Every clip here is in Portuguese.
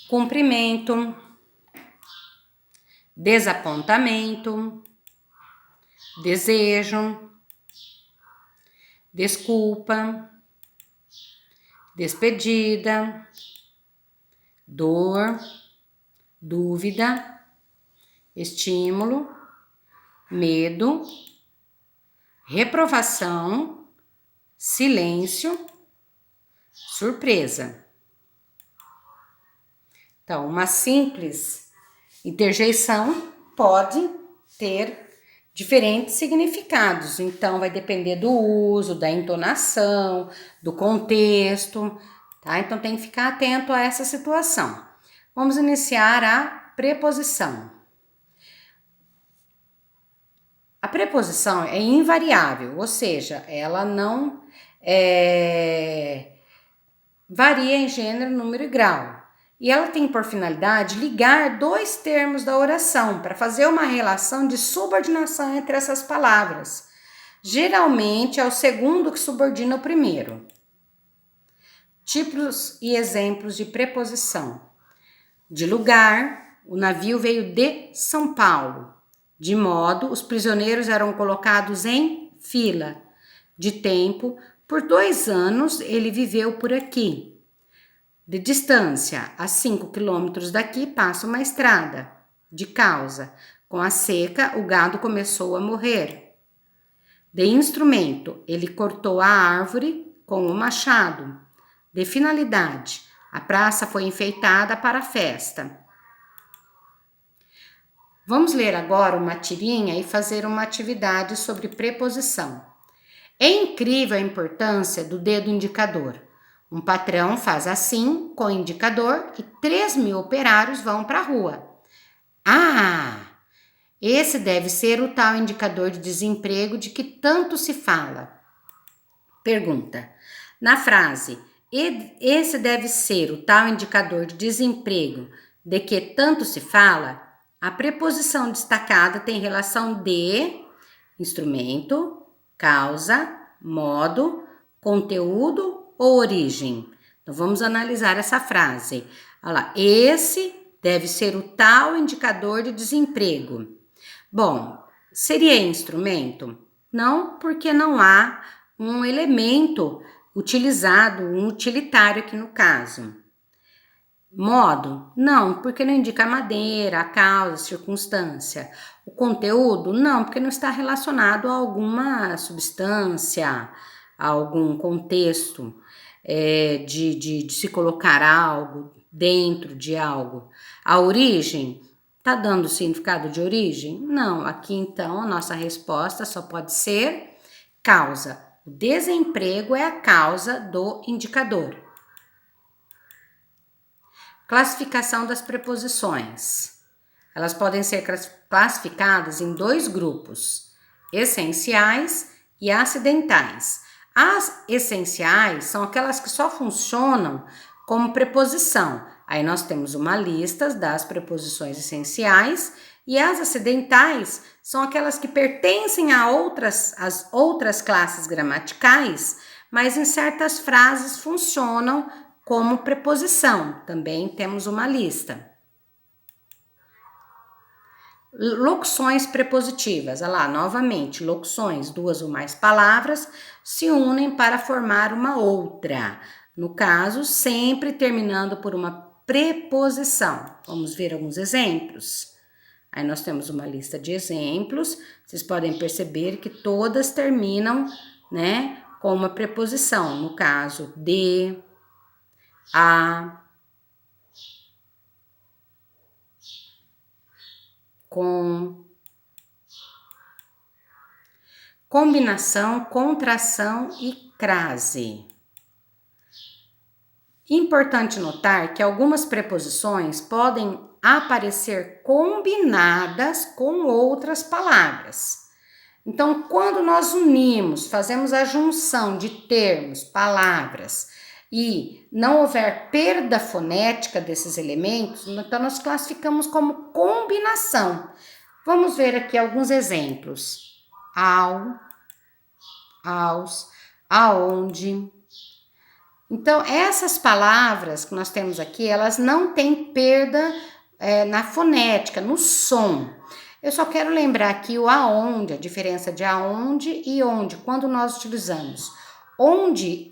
cumprimento, desapontamento, desejo, desculpa, despedida, dor, dúvida, estímulo, medo, reprovação, silêncio, surpresa. Então, uma simples interjeição pode ter diferentes significados. Então, vai depender do uso, da entonação, do contexto, tá? Então, tem que ficar atento a essa situação. Vamos iniciar a preposição. A preposição é invariável, ou seja, ela não varia em gênero, número e grau. E ela tem por finalidade ligar dois termos da oração para fazer uma relação de subordinação entre essas palavras. Geralmente é o segundo que subordina o primeiro. Tipos e exemplos de preposição. De lugar, o navio veio de São Paulo. De modo, os prisioneiros eram colocados em fila. De tempo, por 2 anos ele viveu por aqui. De distância, a 5 quilômetros daqui passa uma estrada. De causa, com a seca, o gado começou a morrer. De instrumento, ele cortou a árvore com o machado. De finalidade, a praça foi enfeitada para a festa. Vamos ler agora uma tirinha e fazer uma atividade sobre preposição. É incrível a importância do dedo indicador. Um patrão faz assim com o indicador e 3.000 operários vão para a rua. Ah, esse deve ser o tal indicador de desemprego de que tanto se fala. Pergunta. Na frase, esse deve ser o tal indicador de desemprego de que tanto se fala, a preposição destacada tem relação de instrumento, causa, modo, conteúdo ou origem. Então, vamos analisar essa frase. Olha lá, esse deve ser o tal indicador de desemprego. Bom, seria instrumento? Não, porque não há um elemento utilizado, um utilitário aqui no caso. Modo? Não, porque não indica a madeira, a causa, a circunstância. O conteúdo? Não, porque não está relacionado a alguma substância, a algum contexto de se colocar algo dentro de algo. A origem? Está dando significado de origem? Não, aqui então a nossa resposta só pode ser causa. O desemprego é a causa do indicador. Classificação das preposições. Elas podem ser classificadas em 2 grupos, essenciais e acidentais. As essenciais são aquelas que só funcionam como preposição. Aí nós temos uma lista das preposições essenciais e as acidentais são aquelas que pertencem às outras classes gramaticais, mas em certas frases funcionam como preposição. Também temos uma lista. Locuções prepositivas. Olha lá, novamente, locuções, 2 ou mais palavras se unem para formar uma outra. No caso, sempre terminando por uma preposição. Vamos ver alguns exemplos. Aí nós temos uma lista de exemplos. Vocês podem perceber que todas terminam, né, com uma preposição. No caso, de, a, com, combinação, contração e crase. Importante notar que algumas preposições podem aparecer combinadas com outras palavras. Então, quando nós unimos, fazemos a junção de termos, palavras, e não houver perda fonética desses elementos, então nós classificamos como combinação. Vamos ver aqui alguns exemplos. Ao, aos, aonde, Então, essas palavras que nós temos aqui, elas não têm perda na fonética, no som. Eu só quero lembrar aqui o aonde, a diferença de aonde e onde, quando nós utilizamos. Onde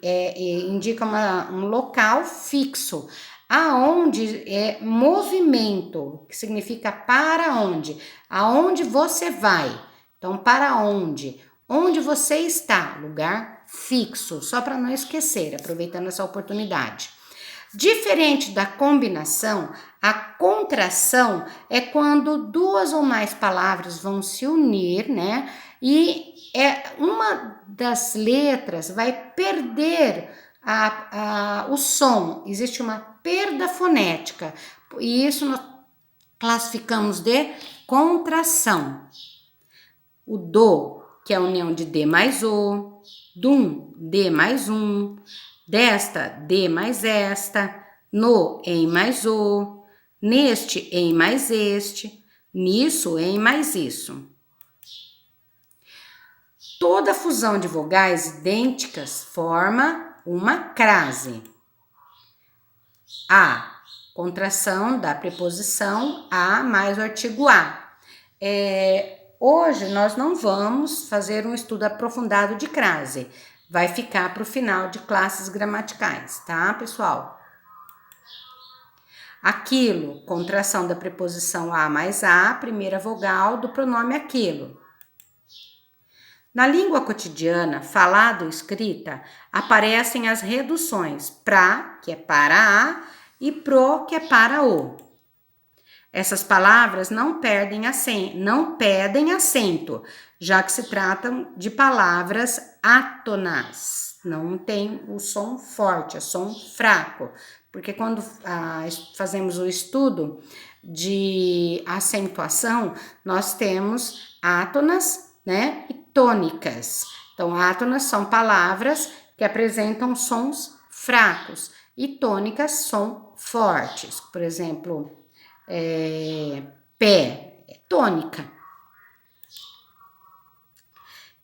indica um local fixo. Aonde é movimento, que significa para onde. Aonde você vai. Então, para onde? Onde você está, lugar fixo, só para não esquecer, aproveitando essa oportunidade. Diferente da combinação, a contração é quando duas ou mais palavras vão se unir, né? E uma das letras vai perder o som, existe uma perda fonética, e isso nós classificamos de contração. O do, que é a união de D mais O, dum, D mais um, desta, D mais esta, no, em mais o, neste, em mais este, nisso, em mais isso. Toda fusão de vogais idênticas forma uma crase. A, contração da preposição a mais o artigo a. Hoje nós não vamos fazer um estudo aprofundado de crase. Vai ficar para o final de classes gramaticais, tá, pessoal? Aquilo, contração da preposição a mais a, primeira vogal do pronome aquilo. Na língua cotidiana, falada ou escrita, aparecem as reduções pra, que é para a, e pro, que é para o. Essas palavras não pedem acento, já que se tratam de palavras átonas. Não tem o som forte, é som fraco. Porque quando fazemos o estudo de acentuação, nós temos átonas, né, e tônicas. Então, átonas são palavras que apresentam sons fracos e tônicas são fortes. Por exemplo, pé, é tônica.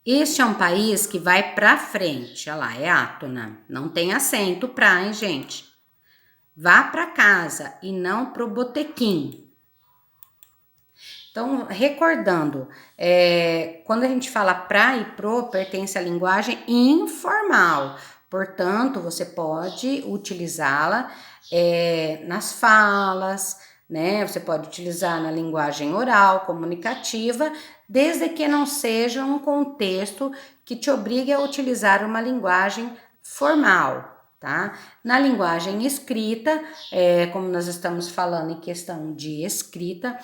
Este é um país que vai para frente, olha lá, é átona, não tem acento pra, hein, gente? Vá para casa e não pro botequim. Então, recordando, quando a gente fala pra e pro, pertence à linguagem informal. Portanto, você pode utilizá-la nas falas, né? Você pode utilizar na linguagem oral, comunicativa, desde que não seja um contexto que te obrigue a utilizar uma linguagem formal. Tá? Na linguagem escrita, como nós estamos falando em questão de escrita,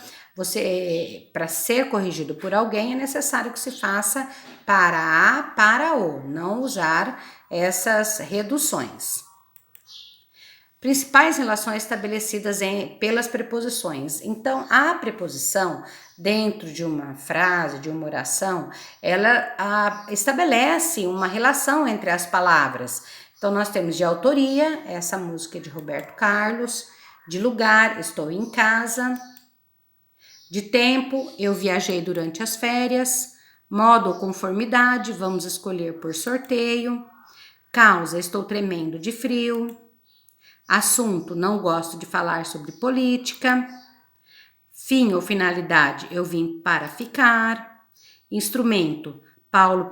para ser corrigido por alguém, é necessário que se faça para a, para o, não usar essas reduções. Principais relações estabelecidas pelas preposições. Então, a preposição, dentro de uma frase, de uma oração, ela estabelece uma relação entre as palavras. Então, nós temos de autoria, essa música é de Roberto Carlos, de lugar, estou em casa, de tempo, eu viajei durante as férias, modo ou conformidade, vamos escolher por sorteio, causa, estou tremendo de frio, assunto, não gosto de falar sobre política, fim ou finalidade, eu vim para ficar, instrumento, Paulo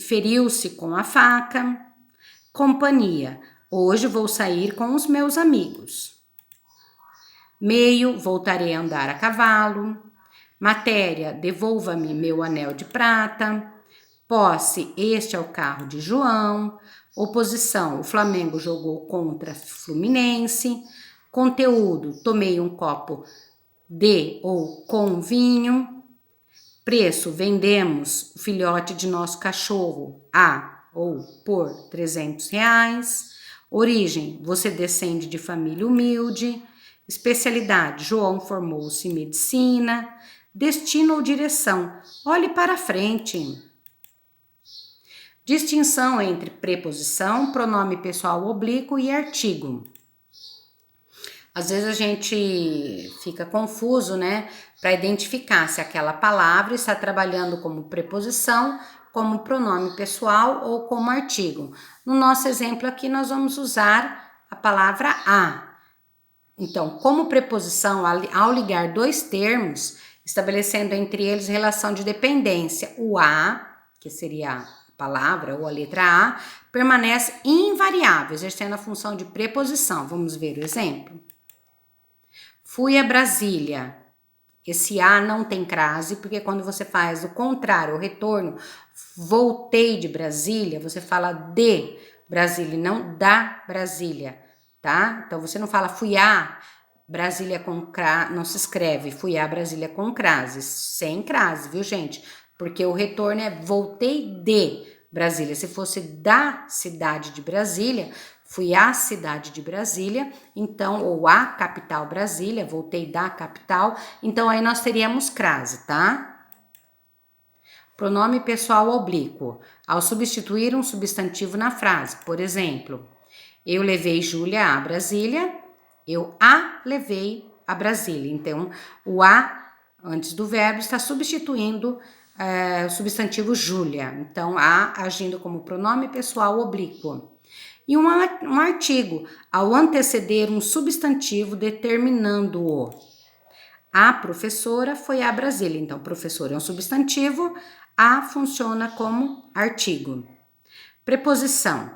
feriu-se com a faca, companhia, hoje vou sair com os meus amigos. Meio, voltarei a andar a cavalo. Matéria, devolva-me meu anel de prata. Posse, este é o carro de João. Oposição, o Flamengo jogou contra Fluminense. Conteúdo, tomei um copo de ou com vinho. Preço, vendemos o filhote de nosso cachorro a ou por R$300. Origem, você descende de família humilde. Especialidade, João formou-se em medicina. Destino ou direção, olhe para frente. Distinção entre preposição, pronome pessoal oblíquo e artigo. Às vezes a gente fica confuso, né, para identificar se aquela palavra está trabalhando como preposição, como pronome pessoal ou como artigo. No nosso exemplo aqui, nós vamos usar a palavra a. Então, como preposição, ao ligar dois termos, estabelecendo entre eles relação de dependência, o a, que seria a palavra ou a letra a, permanece invariável, exercendo a função de preposição. Vamos ver o exemplo. Fui a Brasília. Esse a não tem crase, porque quando você faz o contrário, o retorno, voltei de Brasília, você fala de Brasília, não da Brasília, tá? Então você não fala fui a Brasília com crase, não se escreve fui a Brasília com crase, sem crase, viu, gente? Porque o retorno é voltei de Brasília. Se fosse da cidade de Brasília, fui à cidade de Brasília, então, ou à capital Brasília, voltei da capital, então aí nós teríamos crase, tá? Pronome pessoal oblíquo, ao substituir um substantivo na frase, por exemplo, eu levei Júlia a Brasília, eu a levei a Brasília. Então, o a, antes do verbo, está substituindo o substantivo Júlia. Então, a agindo como pronome pessoal oblíquo. E um artigo, ao anteceder um substantivo determinando-o. A professora foi a Brasília. Então, professora é um substantivo, a funciona como artigo. Preposição,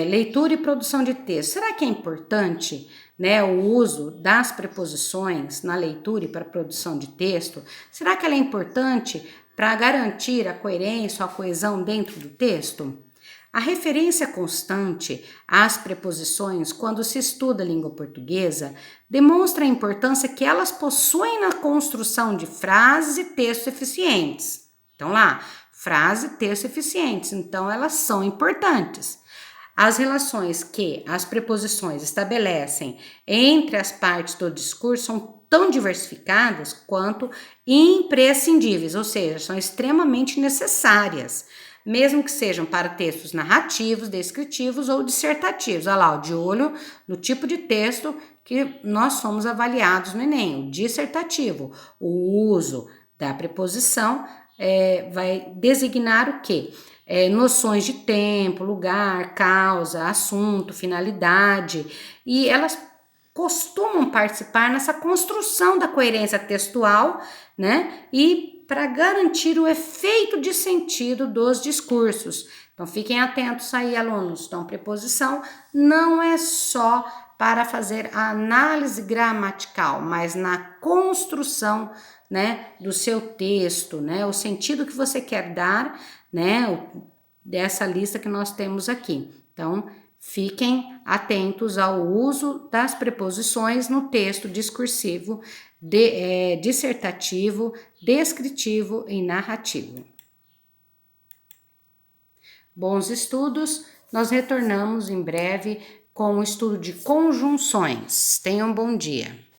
leitura e produção de texto. Será que é importante, né, o uso das preposições na leitura e para a produção de texto? Será que ela é importante para garantir a coerência ou a coesão dentro do texto? A referência constante às preposições, quando se estuda a língua portuguesa, demonstra a importância que elas possuem na construção de frases e textos eficientes. Então, lá, frase e texto eficientes, então elas são importantes. As relações que as preposições estabelecem entre as partes do discurso são tão diversificadas quanto imprescindíveis, ou seja, são extremamente necessárias, mesmo que sejam para textos narrativos, descritivos ou dissertativos. Olha lá, de olho no tipo de texto que nós somos avaliados no Enem, o dissertativo. O uso da preposição vai designar o quê? Noções de tempo, lugar, causa, assunto, finalidade, e elas costumam participar nessa construção da coerência textual, né? E para garantir o efeito de sentido dos discursos. Então, fiquem atentos aí, alunos. Então, preposição não é só para fazer a análise gramatical, mas na construção, né, do seu texto, né, o sentido que você quer dar, né, dessa lista que nós temos aqui. Então, fiquem atentos ao uso das preposições no texto discursivo, dissertativo, descritivo e narrativo. Bons estudos, nós retornamos em breve com o estudo de conjunções. Tenham um bom dia.